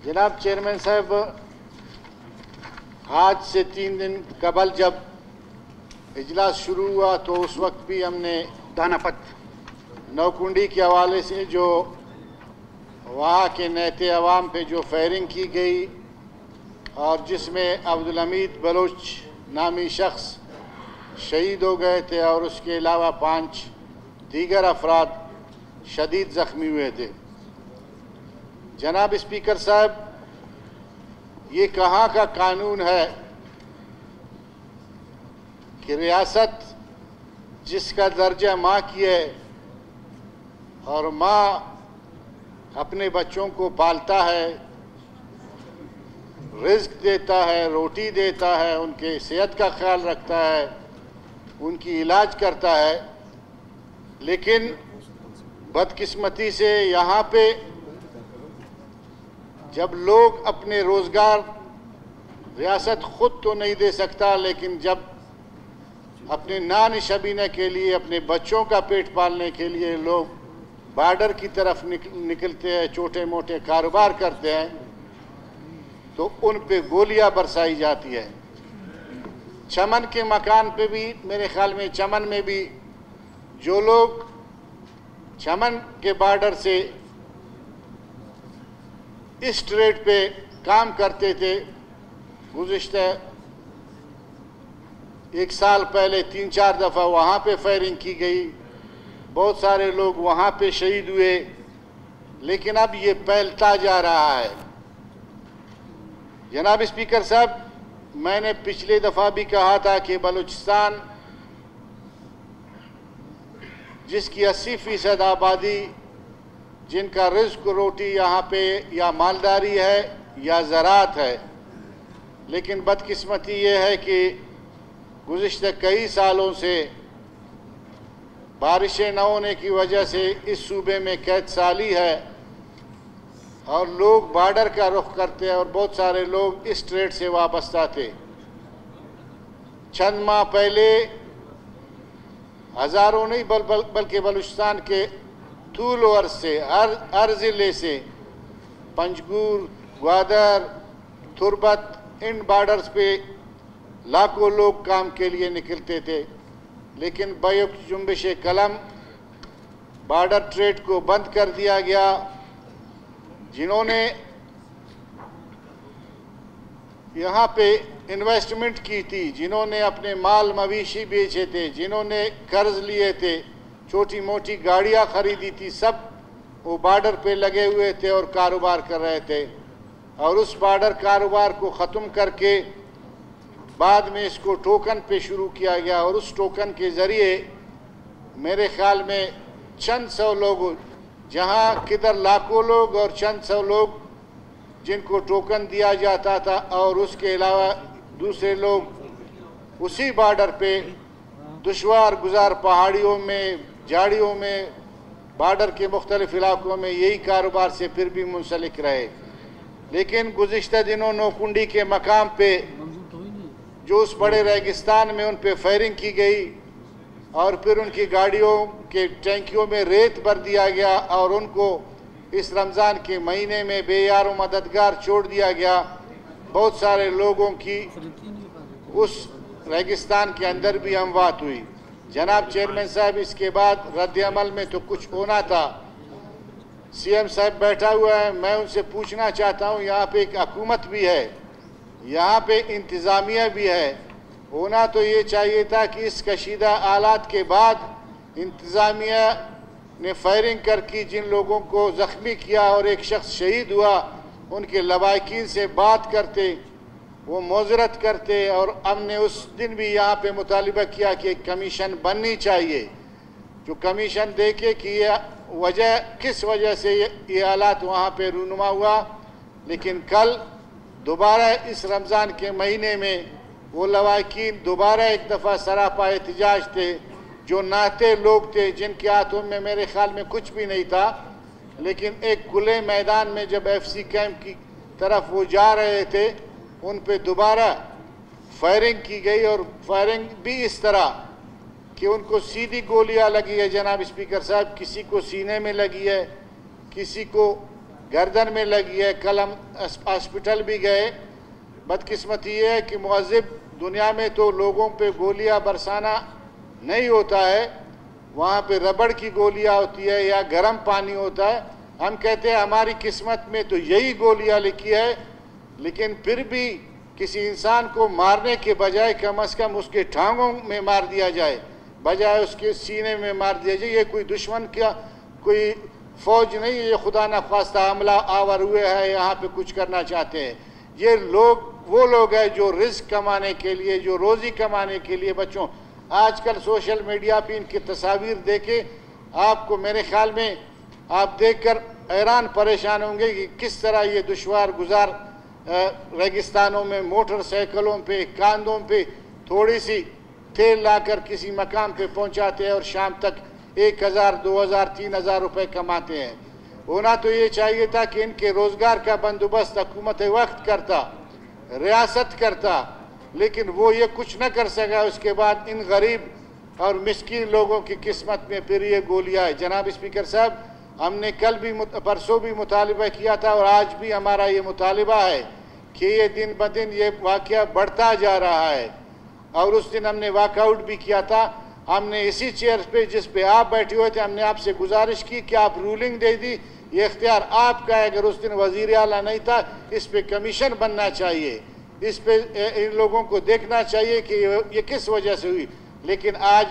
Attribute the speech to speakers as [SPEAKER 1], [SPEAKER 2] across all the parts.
[SPEAKER 1] जनाब चेयरमैन साहब, आज से 3 दिन कबल जब इजलास शुरू हुआ तो उस वक्त भी हमने
[SPEAKER 2] दानापत
[SPEAKER 1] नौकुंडी के हवाले से जो वहाँ के नेते अवाम पे जो फायरिंग की गई और जिसमें अब्दुल हमीद बलोच नामी शख्स शहीद हो गए थे और उसके अलावा 5 दीगर अफराद शदीद ज़ख्मी हुए थे। जनाब स्पीकर साहब, ये कहाँ का कानून है कि रियासत जिसका दर्जा माँ की है और माँ अपने बच्चों को पालता है, रिज़्क देता है, रोटी देता है, उनके सेहत का ख्याल रखता है, उनकी इलाज करता है, लेकिन बदकिस्मती से यहाँ पे जब लोग अपने रोज़गार रियासत ख़ुद तो नहीं दे सकता, लेकिन जब अपने नान शबीना के लिए, अपने बच्चों का पेट पालने के लिए लोग बॉर्डर की तरफ निकलते हैं, छोटे मोटे कारोबार करते हैं, तो उन पे गोलियां बरसाई जाती है। चमन के मकान पे भी, मेरे ख्याल में चमन में भी जो लोग चमन के बॉर्डर से इस स्ट्रेट पे काम करते थे, गुज़िश्ता 1 साल पहले 3-4 दफ़ा वहाँ पे फायरिंग की गई, बहुत सारे लोग वहाँ पे शहीद हुए, लेकिन अब ये फैलता जा रहा है। जनाब स्पीकर साहब, मैंने पिछले दफ़ा भी कहा था कि बलूचिस्तान जिसकी 80% आबादी, जिनका रिज़्क रोटी यहाँ पे या मालदारी है या ज़राअत है, लेकिन बदकिस्मती ये है कि गुज़िश्ता कई सालों से बारिशें न होने की वजह से इस सूबे में कैद साली है और लोग बॉर्डर का रुख करते हैं और बहुत सारे लोग इस स्ट्रेट से वाबस्ता थे। चंद माह पहले हज़ारों नहीं बल्कि बलूचिस्तान के तूल और से हर ज़िले से पंजगुर, ग्वादर, तुर्बत, इन बॉर्डर्स पे लाखों लोग काम के लिए निकलते थे, लेकिन बैक जुम्बिश कलम बॉर्डर ट्रेड को बंद कर दिया गया। जिन्होंने यहाँ पे इन्वेस्टमेंट की थी, जिन्होंने अपने माल मवेशी बेचे थे, जिन्होंने कर्ज लिए थे, छोटी मोटी गाड़ियाँ खरीदी थी, सब वो बॉर्डर पे लगे हुए थे और कारोबार कर रहे थे। और उस बॉर्डर कारोबार को ख़त्म करके बाद में इसको टोकन पे शुरू किया गया और उस टोकन के ज़रिए मेरे ख्याल में चंद सौ लोग, जहाँ किधर लाखों लोग और चंद सौ लोग जिनको टोकन दिया जाता था, और उसके अलावा दूसरे लोग उसी बॉर्डर पे दुश्वार गुजार पहाड़ियों में, झाड़ियों में, बॉर्डर के मुख्तलिफ इलाकों में यही कारोबार से फिर भी मुंसलिक रहे। लेकिन गुज़िश्ता दिनों नौकुंडी के मकाम पे जो उस बड़े रेगिस्तान में उन पे फायरिंग की गई और फिर उनकी गाड़ियों के टैंकियों में रेत भर दिया गया और उनको इस रमज़ान के महीने में बेयारो मददगार छोड़ दिया गया। बहुत सारे लोगों की उस रेगिस्तान के अंदर भी अमवात हुई। जनाब चेयरमैन साहब, इसके बाद रद्द अमल में तो कुछ होना था। सीएम साहब बैठा हुआ है, मैं उनसे पूछना चाहता हूँ, यहाँ पे एक हुकूमत भी है, यहाँ पे इंतज़ामिया भी है, होना तो ये चाहिए था कि इस कशीदा हालात के बाद इंतज़ामिया ने फायरिंग करके जिन लोगों को ज़ख्मी किया और एक शख्स शहीद हुआ, उनके लवाकिन से बात करते, वो मौज़रत करते, और हमने उस दिन भी यहाँ पे मुतालिबा किया कि एक कमीशन बननी चाहिए जो कमीशन देखे कि ये वजह किस वजह से ये हालात वहाँ पे रूनुमा हुआ। लेकिन कल दोबारा इस रमज़ान के महीने में वो लवाकिन दोबारा एक दफ़ा सरापा एहतजाज थे, जो नाते लोग थे, जिनके हाथों में मेरे ख्याल में कुछ भी नहीं था, लेकिन एक खुले मैदान में जब FC कैंप की तरफ वो जा रहे थे, उन पे दोबारा फायरिंग की गई और फायरिंग भी इस तरह कि उनको सीधी गोलियां लगी है। जनाब स्पीकर साहब, किसी को सीने में लगी है, किसी को गर्दन में लगी है, कल हम हॉस्पिटल भी गए। बदकिस्मती ये है कि मुअज़्ज़िब दुनिया में तो लोगों पे गोलियां बरसाना नहीं होता है, वहाँ पे रबड़ की गोलियां होती है या गर्म पानी होता है। हम कहते हैं हमारी किस्मत में तो यही गोलियां लिखी है, लेकिन फिर भी किसी इंसान को मारने के बजाय कम से कम उसके टांगों में मार दिया जाए, बजाय उसके सीने में मार दिया जाए। ये कोई दुश्मन का कोई फौज नहीं है, ये खुदा न ख्वास्ता हमला आवर हुए हैं, यहाँ पे कुछ करना चाहते हैं। ये लोग वो लोग हैं जो रिस्क कमाने के लिए, जो रोज़ी कमाने के लिए बच्चों, आजकल सोशल मीडिया पे इनकी तस्वीर देखे आपको मेरे ख्याल में आप देखकर हैरान परेशान होंगे कि किस तरह ये दुश्वार गुजार रेगिस्तानों में मोटरसाइकिलों पे, कांधों पे थोड़ी सी तेल लाकर किसी मकाम पे पहुंचाते हैं और शाम तक 1000, 2000, 3000 रुपये कमाते हैं। होना तो ये चाहिए था कि इनके रोज़गार का बंदोबस्त हुकूमत वक्त करता, रियासत करता, लेकिन वो ये कुछ न कर सका। उसके बाद इन गरीब और मिस्कीन लोगों की किस्मत में फिर ये गोलियां है। जनाब स्पीकर साहब, हमने कल भी परसों भी मुतालिबा किया था और आज भी हमारा ये मुतालिबा है कि ये दिन ब दिन ये वाक़या बढ़ता जा रहा है। और उस दिन हमने वॉकआउट भी किया था। हमने इसी चेयर पे जिस पे आप बैठे हुए थे, हमने आपसे गुजारिश की कि आप रूलिंग दे दी, ये इख्तियार आपका है। अगर उस दिन वज़ीर आला नहीं था, इस पे कमीशन बनना चाहिए, इस पे इन लोगों को देखना चाहिए कि ये किस वजह से हुई। लेकिन आज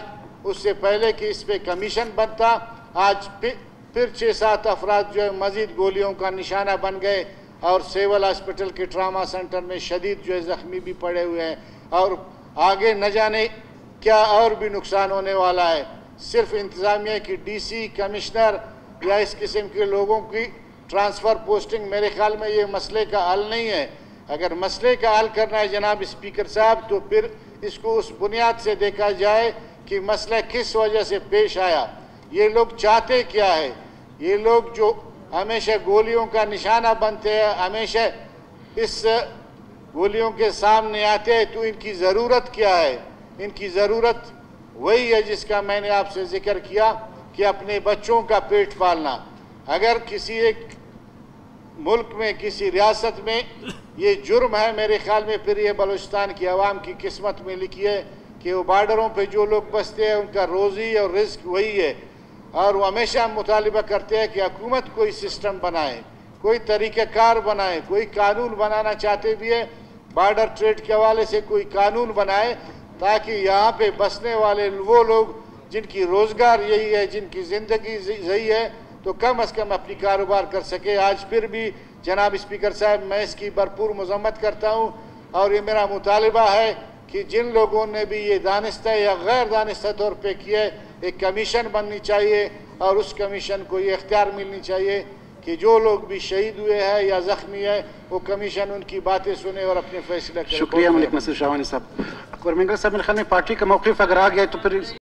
[SPEAKER 1] उससे पहले कि इस पे कमीशन बनता, आज फिर 6-7 अफराद जो है मज़ीद गोलियों का निशाना बन गए और सिविल हॉस्पिटल के ट्रामा सेंटर में शदीद जो है ज़ख्मी भी पड़े हुए हैं। और आगे न जाने क्या और भी नुकसान होने वाला है। सिर्फ इंतज़ामिया की DC, कमिश्नर या इस किस्म के लोगों की ट्रांसफ़र पोस्टिंग मेरे ख्याल में ये मसले का हल नहीं है। अगर मसले का हल करना है जनाब स्पीकर साहब, तो फिर इसको उस बुनियाद से देखा जाए कि मसला किस वजह से पेश आया, ये लोग चाहते क्या है। ये लोग जो हमेशा गोलियों का निशाना बनते हैं, हमेशा इस गोलियों के सामने आते हैं, तो इनकी ज़रूरत क्या है। इनकी ज़रूरत वही है जिसका मैंने आपसे जिक्र किया कि अपने बच्चों का पेट पालना। अगर किसी एक मुल्क में, किसी रियासत में ये जुर्म है, मेरे ख्याल में फिर ये बलूचिस्तान की आवाम की किस्मत में लिखी है कि वो बॉर्डरों पे जो लोग बसते हैं उनका रोज़ी और रिस्क वही है। और वो हमेशा मुतालिबा करते हैं कि हुकूमत कोई सिस्टम बनाए, कोई तरीक़ाकार बनाए, कोई कानून बनाना चाहते भी है, बॉर्डर ट्रेड के हवाले से कोई कानून बनाए, ताकि यहाँ पे बसने वाले वो लोग जिनकी रोज़गार यही है, जिनकी ज़िंदगी यही है, तो कम से कम अपनी कारोबार कर सके। आज फिर भी जनाब स्पीकर साहब, मैं इसकी भरपूर मज़म्मत करता हूँ और ये मेरा मुतालिबा है कि जिन लोगों ने भी ये दानिस्ता या गैर दानिस्ता तौर पे किया, एक कमीशन बननी चाहिए और उस कमीशन को ये इख्तियार मिलनी चाहिए कि जो लोग भी शहीद हुए हैं या ज़ख्मी है, वो कमीशन उनकी बातें सुने और अपने फैसले करें।
[SPEAKER 2] शुक्रिया मलिक नसीर शाहवानी साहब। और मेंगल साहब, मेरे ख्याल में पार्टी का मौक़िफ़ अगर आ गया तो फिर